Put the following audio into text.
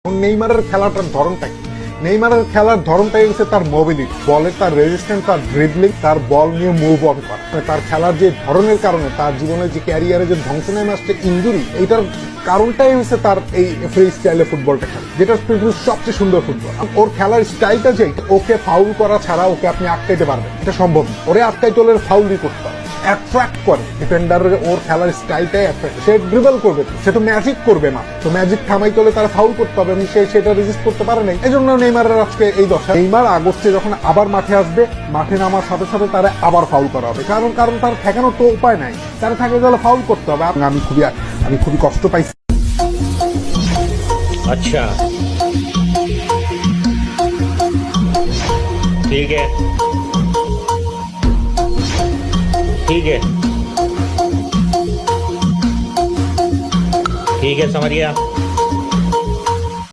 নেইমারের খেলাটার ধরনটা কি? নেইমারের খেলার ধরনটাই হচ্ছে তার মোবিলিটি, বলের তার রেজিস্ট্যান্স, তার ড্রিবলিং, তার বল নিয়ে মুভ অন করা। তার খেলার যে ধরনের কারণে তার জীবনের যে ক্যারিয়ারে যে ধ্বংস নেমে আসছে ইনজুরি, এইটার কারণটাই হচ্ছে তার এই ফ্রি স্টাইলে ফুটবলটা খেলা, যেটা পৃথিবীর সবচেয়ে সুন্দর ফুটবল। ওর খেলার স্টাইলটা যে ওকে ফাউল করা ছাড়া ওকে আপনি আটকাইতে পারবেন, এটা সম্ভব না। ওরে আটকাইতে হলে ফাউলই করতে হবে। অ্যাট্রাক্ট করে ডিফেন্ডারের, ওর খেলার স্টাইলটাই অ্যাট্রাক্ট। সে ড্রিবল করবে, সে তো ম্যাজিক করবে না, তো ম্যাজিক থামাইতে হলে তারা ফাউল করতে হবে, সে সেটা রেজিস্ট করতে পারে নাই। এই জন্য নেইমারের আজকে এই দশা। নেইমার আগস্টে যখন আবার মাঠে আসবে, মাঠে নামার সাথে সাথে তারা আবার ফাউল করা হবে, কারণ তার ঠেকানোর তো উপায় নাই, তারা থাকে গেলে ফাউল করতে হবে। আমি খুবই কষ্ট পাইছি। अच्छा ठीक है ठीक है ठीक है समझ गया।